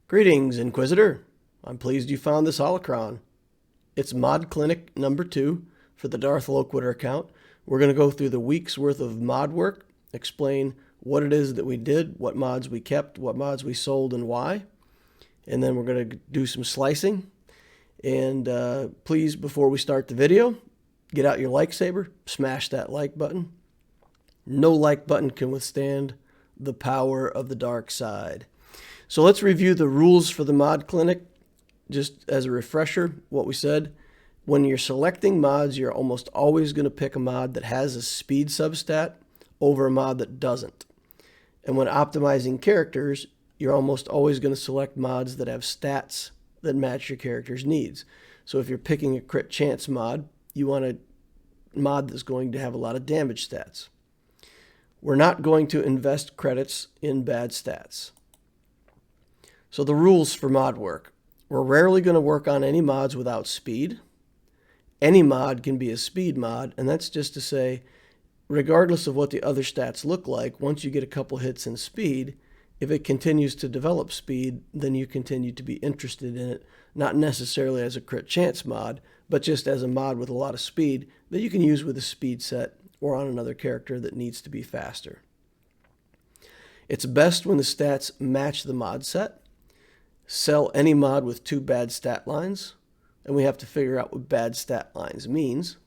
Greetings, Inquisitor. I'm pleased you found this holocron. It's Mod Clinic number 2 for the Darth Loquitur account. We're going to go through the week's worth of mod work, explain what it is that we did, what mods we kept, what mods we sold, and why. And then we're going to do some slicing. And please, before we start the video, get out your like saber, smash that like button. No like button can withstand the power of the dark side. So let's review the rules for the Mod Clinic. Just as a refresher, what we said, when you're selecting mods, you're almost always going to pick a mod that has a speed substat over a mod that doesn't. And when optimizing characters, you're almost always going to select mods that have stats that match your character's needs. So if you're picking a crit chance mod, you want a mod that's going to have a lot of damage stats. We're not going to invest credits in bad stats. So the rules for mod work. We're rarely going to work on any mods without speed. Any mod can be a speed mod, and that's just to say, regardless of what the other stats look like, once you get a couple hits in speed, if it continues to develop speed, then you continue to be interested in it, not necessarily as a crit chance mod, but just as a mod with a lot of speed that you can use with a speed set or on another character that needs to be faster. It's best when the stats match the mod set. Sell any mod with 2 bad stat lines, and we have to figure out what bad stat lines means.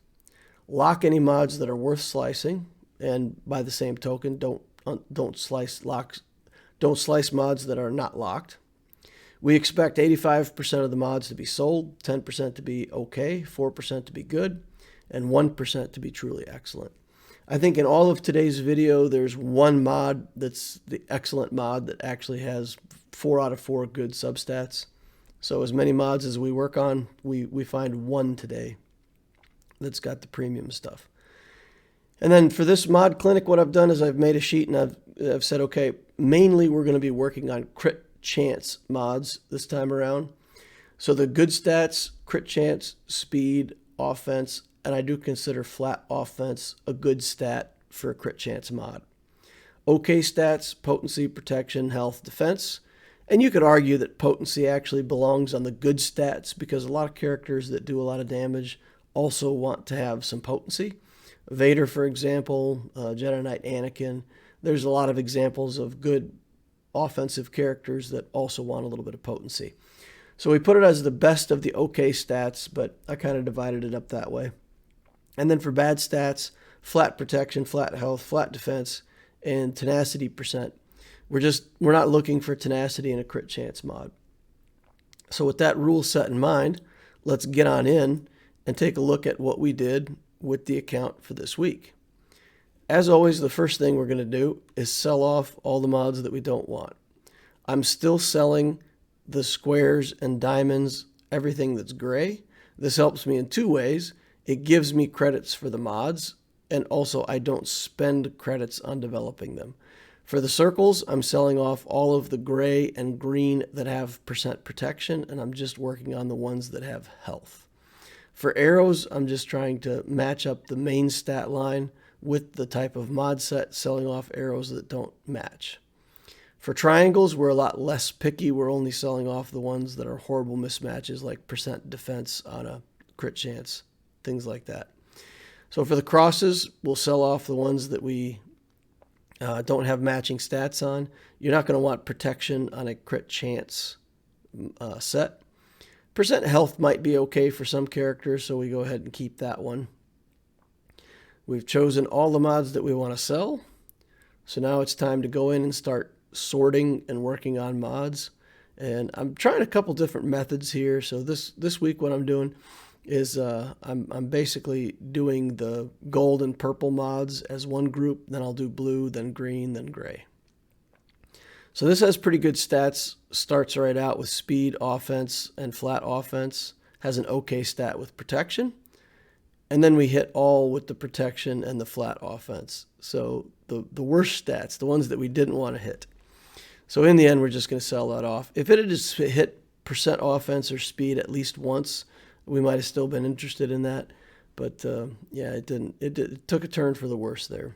Lock any mods that are worth slicing, and by the same token, don't slice mods that are not locked. We expect 85% of the mods to be sold, 10% to be okay, 4% to be good, and 1% to be truly excellent. I think in all of today's video, there's one mod that's the excellent mod that actually has 4 out of 4 good substats. So as many mods as we work on, we find one today that's got the premium stuff. And then for this mod clinic, what I've done is I've made a sheet and I've said, okay, mainly we're going to be working on crit chance mods this time around. So the good stats, crit chance, speed, offense, and I do consider flat offense a good stat for a crit chance mod. Okay stats, potency, protection, health, defense. And you could argue that potency actually belongs on the good stats because a lot of characters that do a lot of damage also want to have some potency. Vader, for example, Jedi Knight Anakin. There's a lot of examples of good offensive characters that also want a little bit of potency. So we put it as the best of the okay stats, but I kind of divided it up that way. And then for bad stats, flat protection, flat health, flat defense, and tenacity percent. We're not looking for tenacity in a crit chance mod. So with that rule set in mind, let's get on in and take a look at what we did with the account for this week. As always, the first thing we're going to do is sell off all the mods that we don't want. I'm still selling the squares and diamonds, everything that's gray. This helps me in 2 ways. It gives me credits for the mods, and also I don't spend credits on developing them. For the circles, I'm selling off all of the gray and green that have percent protection, and I'm just working on the ones that have health. For arrows, I'm just trying to match up the main stat line with the type of mod set, selling off arrows that don't match. For triangles, we're a lot less picky. We're only selling off the ones that are horrible mismatches, like percent defense on a crit chance, things like that. So for the crosses, we'll sell off the ones that we don't have matching stats on. You're not going to want protection on a crit chance set. Percent health might be okay for some characters, so we go ahead and keep that one. We've chosen all the mods that we want to sell. So now it's time to go in and start sorting and working on mods. And I'm trying a couple different methods here. So this week what I'm doing is I'm basically doing the gold and purple mods as one group. Then I'll do blue, then green, then gray. So this has pretty good stats. Starts right out with speed, offense, and flat offense. Has an okay stat with protection. And then we hit all with the protection and the flat offense. So the worst stats, the ones that we didn't want to hit. So in the end, we're just going to sell that off. If it had just hit percent offense or speed at least once, we might have still been interested in that. But yeah, it didn't. It took a turn for the worse there.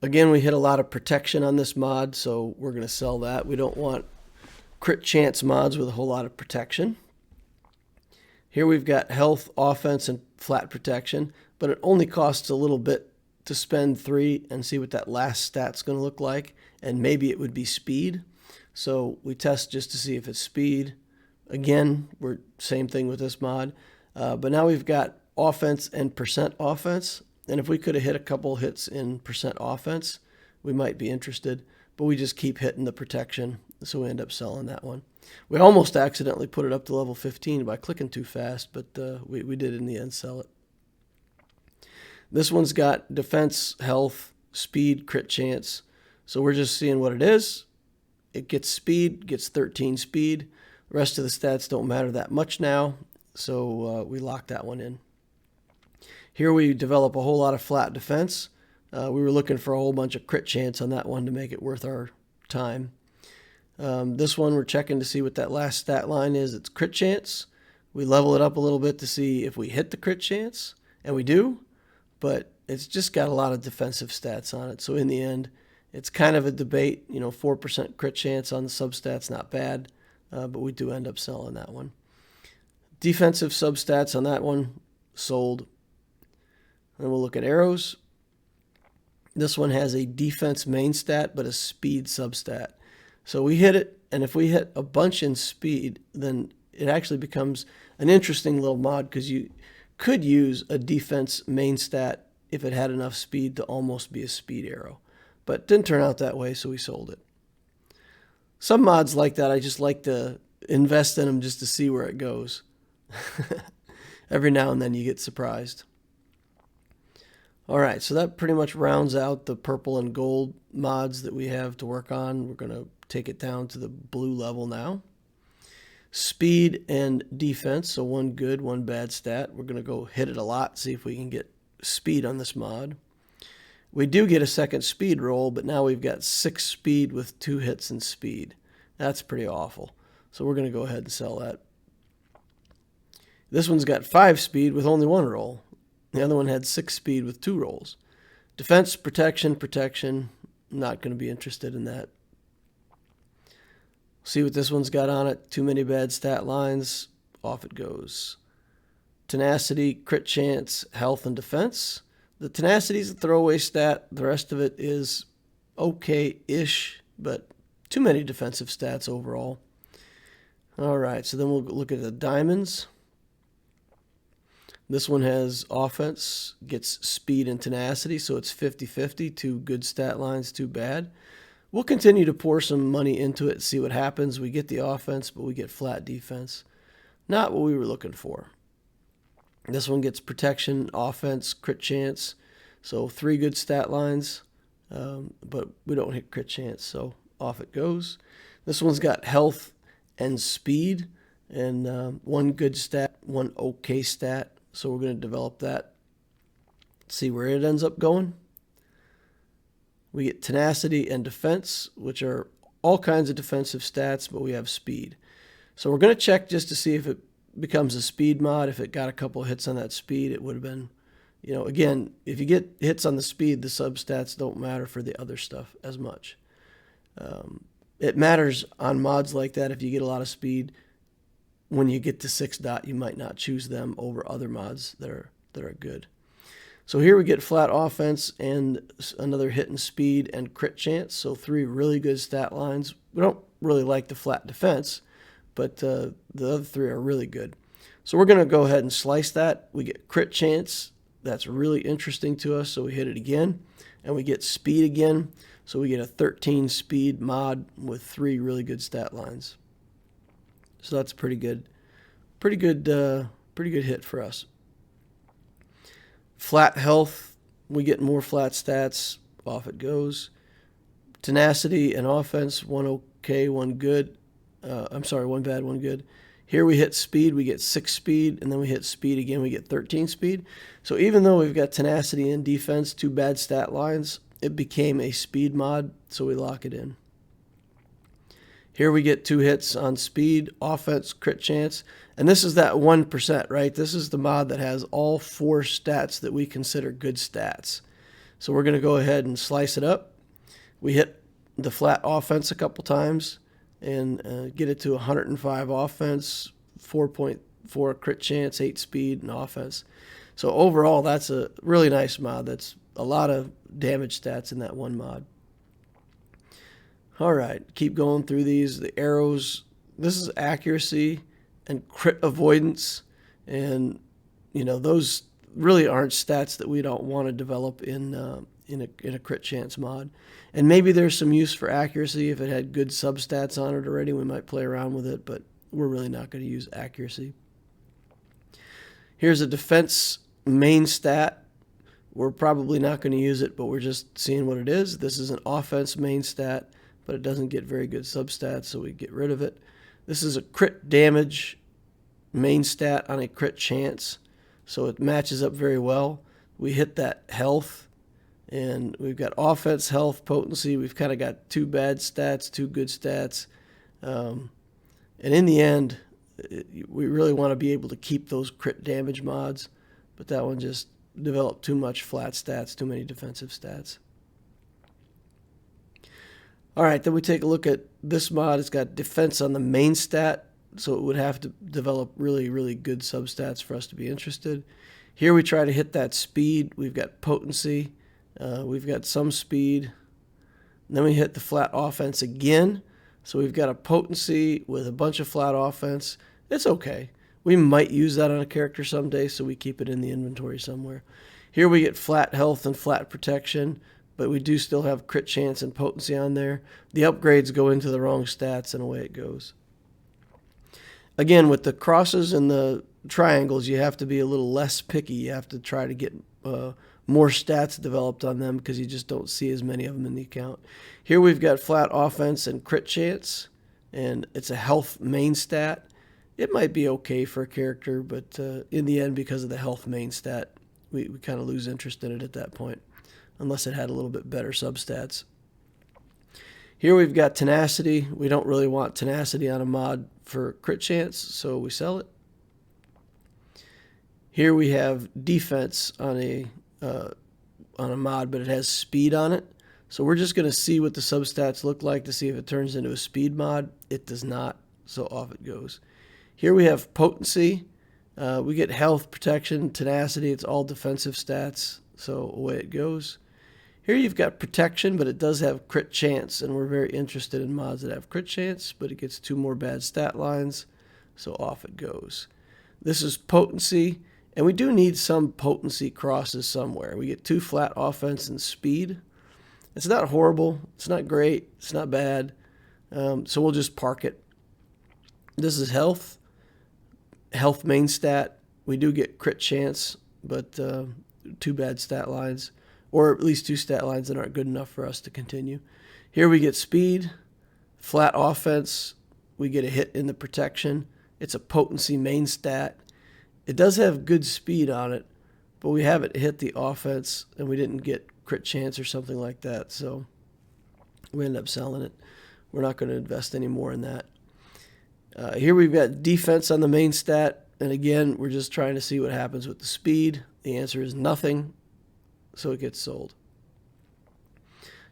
Again, we hit a lot of protection on this mod, so we're going to sell that. We don't want crit chance mods with a whole lot of protection. Here we've got health, offense, and flat protection, but it only costs a little bit to spend 3 and see what that last stat's going to look like, and maybe it would be speed. So we test just to see if it's speed. Again, we're same thing with this mod, but now we've got offense and percent offense, and if we could have hit a couple hits in percent offense, we might be interested, but we just keep hitting the protection, so we end up selling that one. We almost accidentally put it up to level 15 by clicking too fast, but we did in the end sell it. This one's got defense, health, speed, crit chance. So we're just seeing what it is. It gets speed, gets 13 speed. The rest of the stats don't matter that much now, so we lock that one in. Here we develop a whole lot of flat defense. We were looking for a whole bunch of crit chance on that one to make it worth our time. This one we're checking to see what that last stat line is. It's crit chance. We level it up a little bit to see if we hit the crit chance, and we do, but it's just got a lot of defensive stats on it. So in the end, it's kind of a debate. 4% crit chance on the substats, not bad, but we do end up selling that one. Defensive substats on that one, sold. And we'll look at arrows. This one has a defense main stat, but a speed substat. So we hit it, and if we hit a bunch in speed, then it actually becomes an interesting little mod, because you could use a defense main stat if it had enough speed to almost be a speed arrow. But it didn't turn out that way, so we sold it. Some mods like that, I just like to invest in them just to see where it goes. Every now and then you get surprised. All right, so that pretty much rounds out the purple and gold mods that we have to work on. We're going to take it down to the blue level now. Speed and defense, so one good, one bad stat. We're going to go hit it a lot, see if we can get speed on this mod. We do get a second speed roll, but now we've got 6 speed with 2 hits in speed. That's pretty awful. So we're going to go ahead and sell that. This one's got 5 speed with only 1 roll. The other one had 6 speed with 2 rolls. Defense, protection, protection. Not going to be interested in that. See what this one's got on it. Too many bad stat lines. Off it goes. Tenacity, crit chance, health, and defense. The tenacity is a throwaway stat. The rest of it is okay-ish, but too many defensive stats overall. All right, so then we'll look at the diamonds. This one has offense, gets speed and tenacity, so it's 50-50, 2 good stat lines, 2 bad. We'll continue to pour some money into it, see what happens. We get the offense, but we get flat defense. Not what we were looking for. This one gets protection, offense, crit chance, so 3 good stat lines, but we don't hit crit chance, so off it goes. This one's got health and speed, and 1 good stat, 1 okay stat. So we're going to develop that, see where it ends up going. We get tenacity and defense, which are all kinds of defensive stats, but we have speed. So we're going to check just to see if it becomes a speed mod. If it got a couple hits on that speed, it would have been, again, if you get hits on the speed, the substats don't matter for the other stuff as much. It matters on mods like that if you get a lot of speed. When you get to 6 dot, you might not choose them over other mods that are good. So here we get flat offense and another hit and speed and crit chance. So 3 really good stat lines. We don't really like the flat defense, but the other 3 are really good. So we're going to go ahead and slice that. We get crit chance. That's really interesting to us. So we hit it again, and we get speed again. So we get a 13 speed mod with 3 really good stat lines. So that's pretty good hit for us. Flat health, we get more flat stats. Off it goes. Tenacity and offense, 1 okay, 1 good. 1 bad, 1 good. Here we hit speed, we get 6 speed, and then we hit speed again, we get 13 speed. So even though we've got tenacity and defense, 2 bad stat lines, it became a speed mod, so we lock it in. Here we get 2 hits on speed, offense, crit chance, and this is that 1%, right? This is the mod that has all 4 stats that we consider good stats. So we're going to go ahead and slice it up. We hit the flat offense a couple times, and get it to 105 offense, 4.4 crit chance, 8 speed, and offense. So overall, that's a really nice mod. That's a lot of damage stats in that one mod. All right, keep going through these. The arrows, this is accuracy and crit avoidance. And, those really aren't stats that we don't want to develop in a crit chance mod. And maybe there's some use for accuracy. If it had good substats on it already, we might play around with it, but we're really not going to use accuracy. Here's a defense main stat. We're probably not going to use it, but we're just seeing what it is. This is an offense main stat, but it doesn't get very good substats, so we get rid of it. This is a crit damage main stat on a crit chance, so it matches up very well. We hit that health, and we've got offense, health, potency. We've kind of got 2 bad stats, 2 good stats. And in the end, we really want to be able to keep those crit damage mods, but that one just developed too much flat stats, too many defensive stats. All right, then we take a look at this mod. It's got defense on the main stat, so it would have to develop really, really good substats for us to be interested. Here we try to hit that speed. We've got potency. We've got some speed. And then we hit the flat offense again. So we've got a potency with a bunch of flat offense. It's okay. We might use that on a character someday, so we keep it in the inventory somewhere. Here we get flat health and flat protection, but we do still have crit chance and potency on there. The upgrades go into the wrong stats, and away it goes. Again, with the crosses and the triangles, you have to be a little less picky. You have to try to get more stats developed on them because you just don't see as many of them in the account. Here we've got flat offense and crit chance, and it's a health main stat. It might be okay for a character, but in the end, because of the health main stat, we kind of lose interest in it at that point, unless it had a little bit better substats. Here we've got tenacity. We don't really want tenacity on a mod for crit chance, so we sell it. Here we have defense on a mod, but it has speed on it. So we're just going to see what the substats look like to see if it turns into a speed mod. It does not, so off it goes. Here we have potency. We get health, protection, tenacity. It's all defensive stats, so away it goes. Here you've got protection, but it does have crit chance, and we're very interested in mods that have crit chance, but it gets 2 more bad stat lines, so off it goes. This is potency, and we do need some potency crosses somewhere. We get 2 flat offense and speed. It's not horrible. It's not great. It's not bad. So we'll just park it. This is health. Health main stat. We do get crit chance, but 2 bad stat lines, or at least 2 stat lines that aren't good enough for us to continue. Here we get speed, flat offense. We get a hit in the protection. It's a potency main stat. It does have good speed on it, but we haven't hit the offense, and we didn't get crit chance or something like that, so we end up selling it. We're not going to invest any more in that. Here we've got defense on the main stat, and again, we're just trying to see what happens with the speed. The answer is nothing, so it gets sold.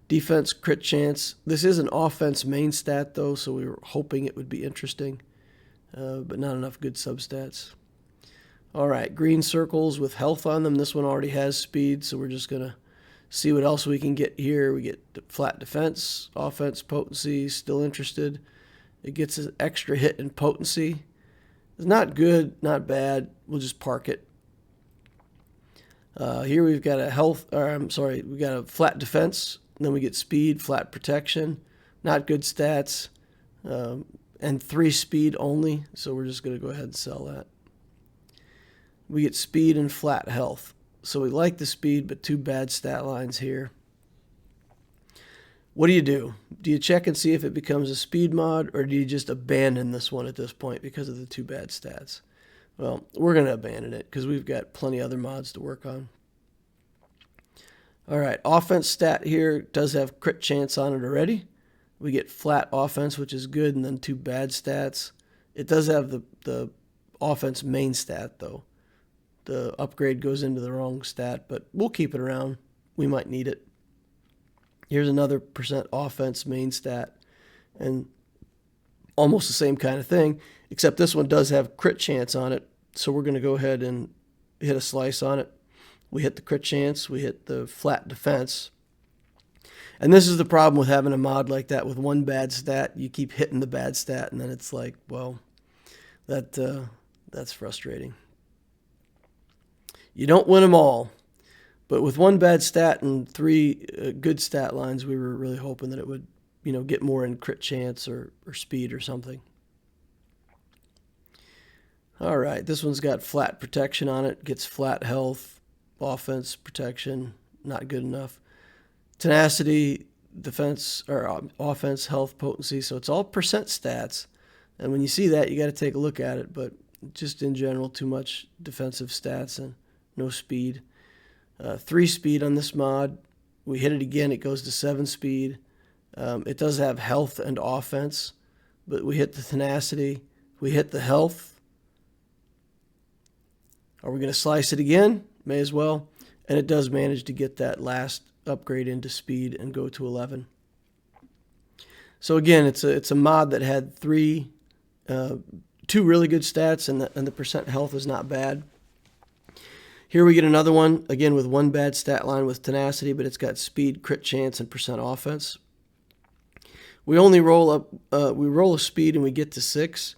Defense, crit chance. This is an offense main stat, though, so we were hoping it would be interesting, but not enough good substats. All right, green circles with health on them. This one already has speed, so we're just going to see what else we can get here. We get flat defense, offense, potency, still interested. It gets an extra hit in potency. It's not good, not bad. We'll just park it. Here we've got we got a flat defense. Then we get speed, flat protection. Not good stats. And 3 speed only, so we're just going to go ahead and sell that. We get speed and flat health. So we like the speed, but 2 bad stat lines here. What do? Do you check and see if it becomes a speed mod, or do you just abandon this one at this point because of the 2 bad stats? Well, we're going to abandon it because we've got plenty other mods to work on. All right, offense stat here does have crit chance on it already. We get flat offense, which is good, and then 2 bad stats. It does have the offense main stat, though. The upgrade goes into the wrong stat, but we'll keep it around. We might need it. Here's another % offense main stat. And almost the same kind of thing, except this one does have crit chance on it. So we're going to go ahead and hit a slice on it. We hit the crit chance, we hit the flat defense. And this is the problem with having a mod like that with one bad stat. You keep hitting the bad stat, and then it's like, well, that's frustrating. You don't win them all. But with one bad stat and three good stat lines, we were really hoping that it would, get more in crit chance or speed or something. All right, this one's got flat protection on it. Gets flat health, offense, protection, not good enough. Tenacity, defense, or offense, health, potency. So it's all percent stats. And when you see that, you got to take a look at it. But just in general, too much defensive stats and no speed. 3 speed on this mod. We hit it again, it goes to 7 speed. It does have health and offense, but we hit the tenacity. We hit the health. Are we going to slice it again? May as well. And it does manage to get that last upgrade into speed and go to 11. So again, it's a mod that had 2 really good stats, and the percent health is not bad. Here we get another one, again with one bad stat line with tenacity, but it's got speed, crit chance, and percent offense. We only roll a speed and we get to 6.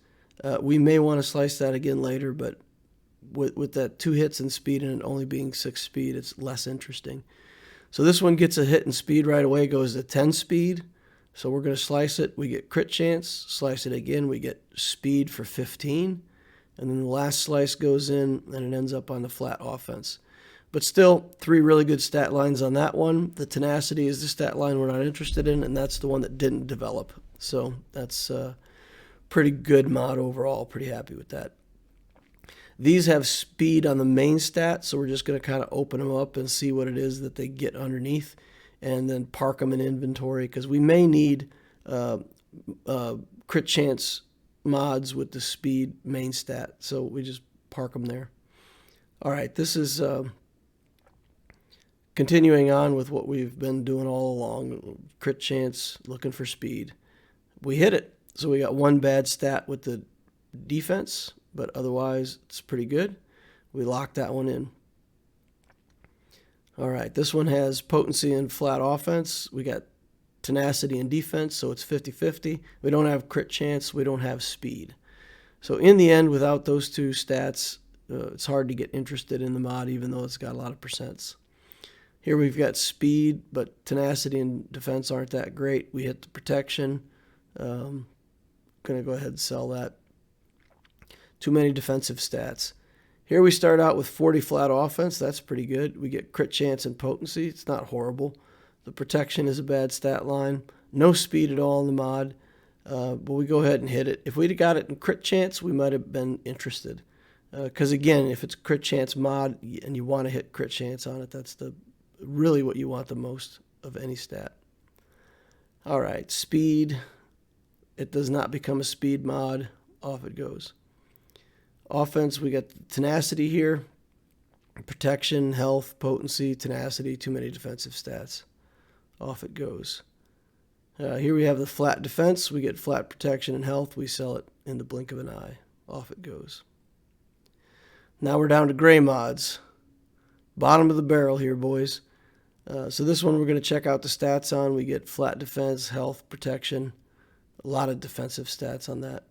We may want to slice that again later, but with that 2 hits in speed and it only being 6 speed, it's less interesting. So this one gets a hit in speed right away, goes to 10 speed. So we're going to slice it. We get crit chance. Slice it again. We get speed for 15. And then the last slice goes in, and it ends up on the flat offense. But still, 3 really good stat lines on that one. The tenacity is the stat line we're not interested in, and that's the one that didn't develop. So that's a pretty good mod overall. Pretty happy with that. These have speed on the main stat, so we're just going to kind of open them up and see what it is that they get underneath, and then park them in inventory, because we may need crit chance mods with the speed main stat, so we just park them there. All right, this is continuing on with what we've been doing all along. Crit chance, looking for speed. We hit it, so we got one bad stat with the defense, but otherwise it's pretty good. We locked that one in. All right, this one has potency and flat offense. We got tenacity and defense, so it's 50-50. We don't have crit chance. We don't have speed. So in the end, without those 2 stats, it's hard to get interested in the mod, even though it's got a lot of percents. Here we've got speed, but tenacity and defense aren't that great. We hit the protection. Going to go ahead and sell that. Too many defensive stats. Here we start out with 40 flat offense. That's pretty good. We get crit chance and potency. It's not horrible. The protection is a bad stat line. No speed at all in the mod. But we go ahead and hit it. If we'd got it in crit chance, we might have been interested. Because again, if it's a crit chance mod and you want to hit crit chance on it, that's really what you want the most of any stat. All right, speed. It does not become a speed mod. Off it goes. Offense, we got tenacity here. Protection, health, potency, tenacity, too many defensive stats. Off it goes. Here we have the flat defense. We get flat protection and health. We sell it in the blink of an eye. Off it goes. Now we're down to gray mods. Bottom of the barrel here, boys. So this one we're going to check out the stats on. We get flat defense, health, protection. A lot of defensive stats on that.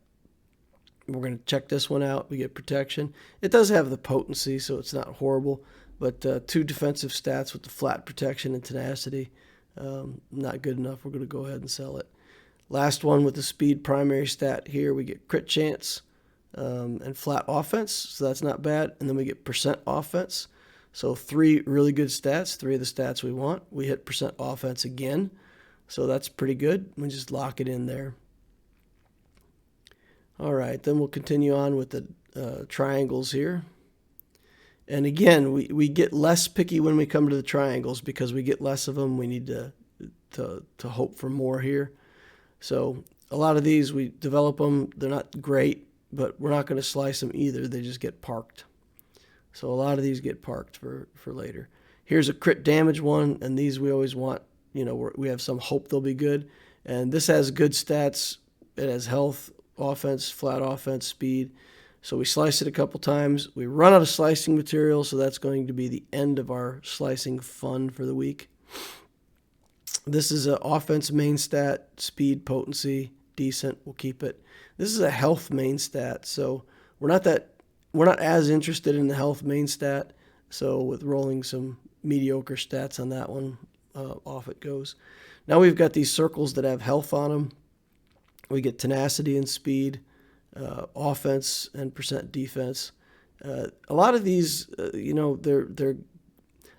We're going to check this one out. We get protection. It does have the potency, so it's not horrible. But 2 defensive stats with the flat protection and tenacity. Not good enough. We're going to go ahead and sell it. Last one with the speed primary stat here. We get crit chance and flat offense, so that's not bad. And then we get percent offense. So 3 really good stats, 3 of the stats we want. We hit percent offense again, so that's pretty good. We just lock it in there. All right, then we'll continue on with the triangles here. And again, we get less picky when we come to the triangles because we get less of them. We need to hope for more here. So a lot of these, we develop them. They're not great, but we're not going to slice them either. They just get parked. So a lot of these get parked for later. Here's a crit damage one, and these we always want, we have some hope they'll be good. And this has good stats It has health, offense, flat offense, speed. So we slice it a couple times. We run out of slicing material, so that's going to be the end of our slicing fun for the week. This is an offense main stat, speed, potency, decent. We'll keep it. This is a health main stat, so we're not as interested in the health main stat. So with rolling some mediocre stats on that one, off it goes. Now we've got these circles that have health on them. We get tenacity and speed, offense and percent defense. A lot of these, they're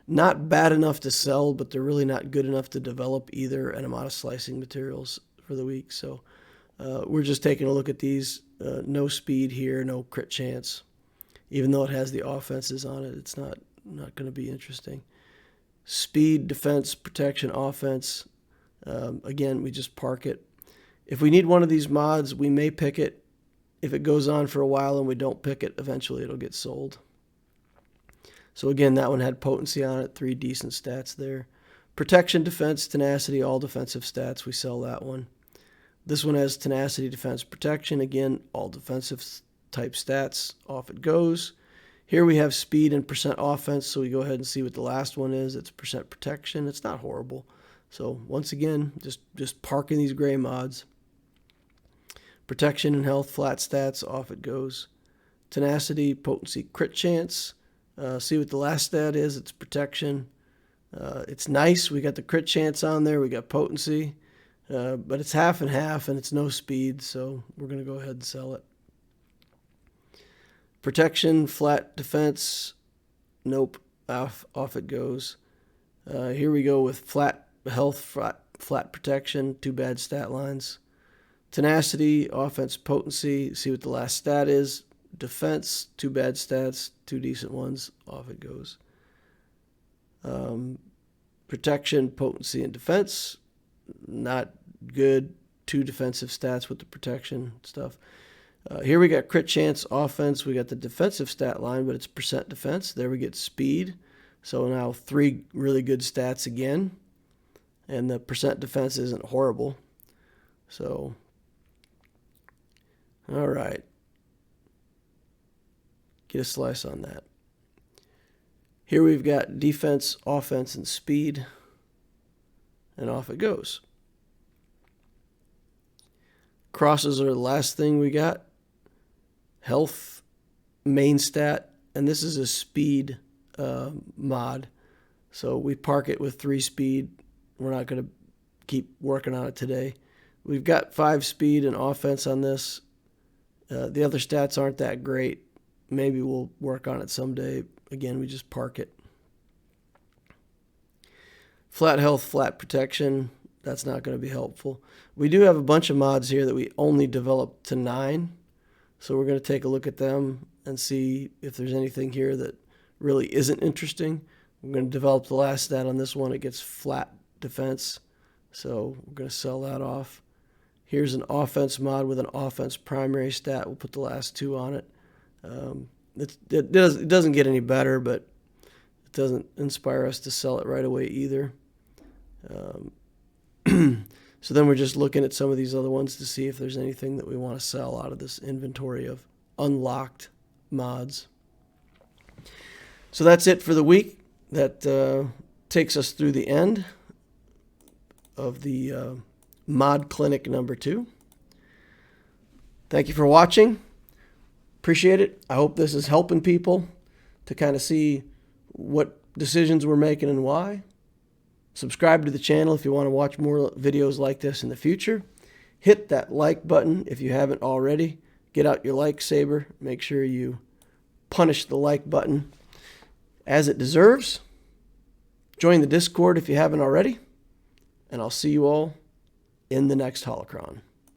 not bad enough to sell, but they're really not good enough to develop either, and I'm out of slicing materials for the week. So we're just taking a look at these. No speed here, no crit chance. Even though it has the offenses on it, it's not going to be interesting. Speed, defense, protection, offense. Again, we just park it. If we need one of these mods, we may pick it. If it goes on for a while and we don't pick it, eventually it'll get sold. So again, that one had potency on it, 3 decent stats there. Protection, defense, tenacity, all defensive stats. We sell that one. This one has tenacity, defense, protection. Again, all defensive type stats. Off it goes. Here we have speed and percent offense, so we go ahead and see what the last one is. It's percent protection. It's not horrible. So once again, just parking these gray mods. Protection and health, flat stats. Off it goes. Tenacity, potency, crit chance. See what the last stat is. It's protection. It's nice. We got the crit chance on there. We got potency. But it's half and half, and it's no speed, so we're going to go ahead and sell it. Protection, flat defense. Nope. Off it goes. Here we go with flat health, flat protection. 2 bad stat lines. Tenacity, offense, potency. See what the last stat is. Defense, 2 bad stats, 2 decent ones. Off it goes. Protection, potency, and defense. Not good. 2 defensive stats with the protection stuff. Here we got crit chance, offense. We got the defensive stat line, but it's percent defense. There we get speed. So now 3 really good stats again. And the percent defense isn't horrible. So, all right. Get a slice on that. Here we've got defense, offense, and speed. And off it goes. Crosses are the last thing we got. Health, main stat, and this is a speed mod. So we park it with 3 speed. We're not going to keep working on it today. We've got 5 speed and offense on this. The other stats aren't that great. Maybe we'll work on it someday. Again, we just park it. Flat health, flat protection. That's not going to be helpful. We do have a bunch of mods here that we only developed to 9. So we're going to take a look at them and see if there's anything here that really isn't interesting. We're going to develop the last stat on this one. It gets flat defense. So we're going to sell that off. Here's an offense mod with an offense primary stat. We'll put the last 2 on it. It doesn't get any better, but it doesn't inspire us to sell it right away either. So then we're just looking at some of these other ones to see if there's anything that we want to sell out of this inventory of unlocked mods. So that's it for the week. That takes us through the end of the Mod Clinic number 2. Thank you for watching. Appreciate it. I hope this is helping people to kind of see what decisions we're making and why. Subscribe to the channel if you want to watch more videos like this in the future. Hit that like button if you haven't already. Get out your like saber. Make sure you punish the like button as it deserves. Join the Discord if you haven't already. And I'll see you all in the next Holocron.